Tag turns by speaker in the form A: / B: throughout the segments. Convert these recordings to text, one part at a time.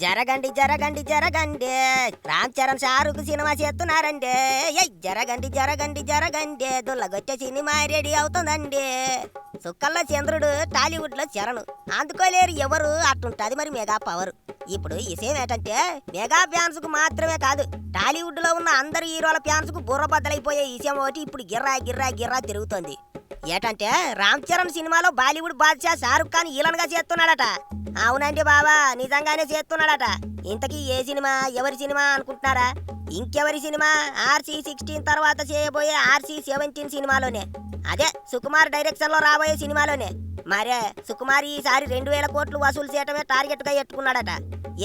A: జరగండి జరగండి జరగండి రామ్ చరణ్ షారుఖ్ సినిమా చేస్తున్నారండి. జరగండి జరగండి జరగండి దుల్లగొచ్చే సినిమా రెడీ అవుతుందండి. సుక్కల్లో చంద్రుడు, టాలీవుడ్ లో చరణ్ అందుకోలేరు ఎవరు, అట్టుంటది మరి మెగా పవర్. ఇప్పుడు విషయం ఏంటంటే మెగా ఫ్యాన్స్ కు మాత్రమే కాదు, టాలీవుడ్ లో ఉన్న అందరు హీరోల ఫ్యాన్స్ కు బుర్ర బద్దలైపోయే విషయం ఒకటి ఇప్పుడు గిర్రా గిర్రా గిర్రా తిరుగుతోంది. ఏటంటే రామ్ చరణ్ సినిమాలో బాలీవుడ్ బాద్షా షారుఖ్ ఖాన్ ఈలన్ గా చేస్తున్నాడట. అవునండి బాబా, నిజంగానే చేస్తున్నాడట. ఇంతకీ ఏ సినిమా, ఎవరి సినిమా అనుకుంటున్నారా? ఇంకెవరి సినిమా, RC16 తర్వాత చేయబోయే RC17 సినిమాలోనే, అదే సుకుమార్ డైరెక్షన్ లో రాబోయే సినిమాలోనే. మరే సుకుమార్ ఈసారి 2000 కోట్లు వసూలు చేయటమే టార్గెట్ గా ఎట్టుకున్నాడట.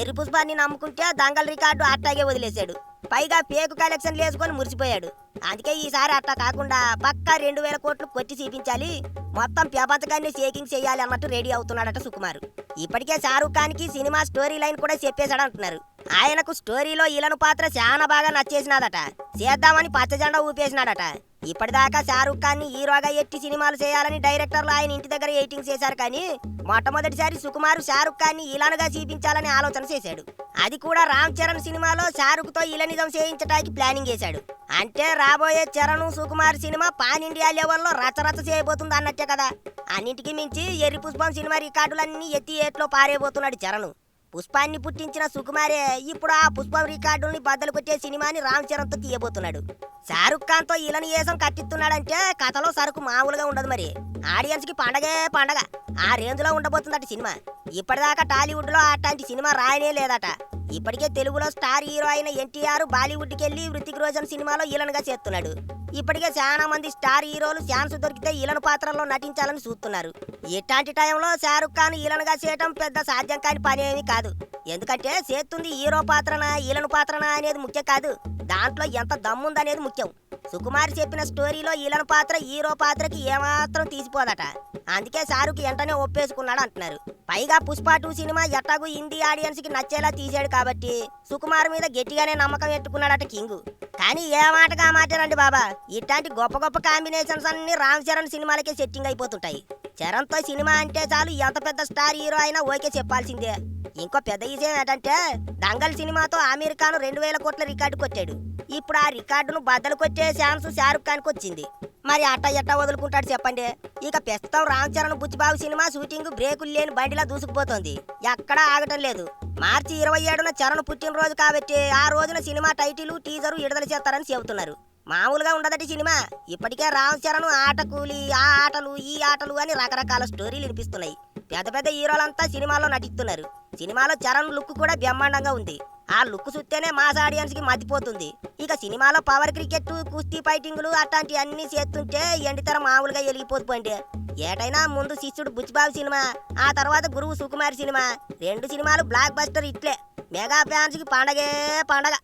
A: ఎర్రి పుష్పాన్ని నమ్ముకుంటే దంగల్ రికార్డు అట్టాగే వదిలేశాడు. పైగా పేకు కలెక్షన్ వేసుకొని మురిసిపోయాడు. అందుకే ఈసారి అట్టా కాకుండా పక్కా 2000 కోట్లు కొట్టి చూపించాలి, మొత్తం ప్రపంచకాన్ని షేకింగ్ చేయాలి అన్నట్టు రెడీ అవుతున్నాడట సుకుమార్. ఇప్పటికే షారూఖ్ ఖాన్ కి సినిమా స్టోరీ లైన్ కూడా చెప్పేశాడు అంటున్నారు. ఆయనకు స్టోరీలో ఇలను పాత్ర చాలా బాగా నచ్చేసినాదట. చేద్దామని పచ్చజెండా ఊపేసినాడట. ఇప్పటిదాకా షారూఖ్ ఖాన్ ని హీరోగా ఎట్టి సినిమాలు చేయాలని డైరెక్టర్లు ఆయన ఇంటి దగ్గర ఎయిటింగ్ చేశారు, కానీ మొట్టమొదటిసారి సుకుమార్ షారూఖ్ ఖాన్ ని ఇలానుగా చూపించాలని ఆలోచన చేశాడు. అది కూడా రామ్ చరణ్ సినిమాలో షారూఖ్ తో ఇలనిజం చేయించడానికి ప్లానింగ్ చేశాడు. అంటే రాబోయే Charan Sukumar cinema pan India లెవెల్లో రచరచ చేయబోతుంది అన్నట్టే కదా. అన్నింటికి మించి ఎర్రి పుష్పం సినిమా రికార్డులన్నీ ఎత్తి ఏట్లో పారేయబోతున్నాడు చరణ్. పుష్పాన్ని పుట్టించిన సుకుమారే ఇప్పుడు ఆ పుష్పం రికార్డుల్ని బద్దలు కొట్టే సినిమాని రామ్ చరణ్ తో తీయబోతున్నాడు. షారుఖ్ ఖాన్ తో ఇలని ఏసం కట్టిస్తున్నాడంటే కథలో సరుకు మామూలుగా ఉండదు. మరి ఆడియన్స్ కి పండగే పండగ, ఆ రేంజ్ లో ఉండబోతుందట సినిమా. ఇప్పటిదాకా టాలీవుడ్ లో అట్లాంటి సినిమా రాయనే లేదట. ఇప్పటికే తెలుగులో స్టార్ హీరో అయిన ఎన్టీఆర్ బాలీవుడ్ కి వెళ్లి హృతిక్ రోషన్ సినిమాలో ఈలన్గా చేస్తున్నాడు. ఇప్పటికే చాలా మంది స్టార్ హీరోలు ఛాన్స్ దొరికితే ఈలన్ పాత్రలో నటించాలని చూస్తున్నారు. ఇట్లాంటి టైంలో షారుఖ్ ఖాన్ ఈలన్గా చేయటం పెద్ద సాధ్యం కాని పని ఏమీ కాదు. ఎందుకంటే చేస్తుంది హీరో పాత్రనా ఈలన్ పాత్రనా అనేది ముఖ్యం కాదు, దాంట్లో ఎంత దమ్ముందనేది ముఖ్యం. సుకుమార్ చెప్పిన స్టోరీలో ఈలన్ పాత్ర హీరో పాత్రకి ఏమాత్రం తీసిపోదట. అందుకే షారుఖ్ వెంటనే ఒప్పేసుకున్నాడు అంటున్నారు. పైగా పుష్ప 2 సినిమా ఎట్టాగు హిందీ ఆడియన్స్ కి నచ్చేలా తీసాడు కాబట్టి సుకుమార్ మీద గట్టిగానే నమ్మకం పెట్టుకున్నాడట కింగ్. కానీ ఏ మాటగా మాటారండి బాబా, ఇట్లాంటి గొప్ప గొప్ప కాంబినేషన్స్ అన్ని రామ్ చరణ్ సినిమాలకే సెట్టింగ్ అయిపోతుంటాయి. చరణ్ తో సినిమా అంటే చాలు ఎంత పెద్ద స్టార్ హీరో అయినా ఓకే చెప్పాల్సిందే. ఇంకో పెద్ద విషయం ఏంటంటే దంగల్ సినిమాతో ఆమీర్ ఖాన్ 2000 కోట్ల రికార్డు కొట్టాడు. ఇప్పుడు ఆ రికార్డును బద్దలు కొట్టే ఛాన్స్ షారుఖ్ ఖాన్ కు వచ్చింది. మరి అట్టా ఎట్టా వదులుకుంటాడు చెప్పండి. ఇక ప్రస్తుతం రామ్ చరణ్ బుచ్చిబాబు సినిమా షూటింగ్ బ్రేకులు లేని బండిలా దూసుకుపోతోంది, ఎక్కడా ఆగటం లేదు. మార్చి 27న చరణ్ పుట్టినరోజు కాబట్టి ఆ రోజున సినిమా టైటిల్ టీజరు విడుదల చేస్తారని చెబుతున్నారు. మామూలుగా ఉండదటి సినిమా. ఇప్పటికే రామ్ చరణ్ ఆట కూలి, ఆ ఆటలు ఈ ఆటలు అని రకరకాల స్టోరీలు వినిపిస్తున్నాయి. పెద్ద పెద్ద హీరోలంతా సినిమాలో నటిస్తున్నారు. సినిమాలో చరణ్ లుక్ కూడా బ్రహ్మాండంగా ఉంది. ఆ లుక్ చూస్తేనే మాస్ ఆడియన్స్ కి మతిపోతుంది. ఇక సినిమాలో పవర్ క్రికెట్, కుస్తీ ఫైటింగ్లు అట్లాంటి అన్ని చేస్తుంటే ఎండితర మామూలుగా వెలిగిపోతుంటే. ఏటైనా ముందు శిష్యుడు బుచ్చిబాబు సినిమా, ఆ తర్వాత గురువు సుకుమార్ సినిమా, 2 సినిమాలు బ్లాక్ బస్టర్ ఇట్లే. మెగా ఫ్యాన్స్ కి పండగే పండగ.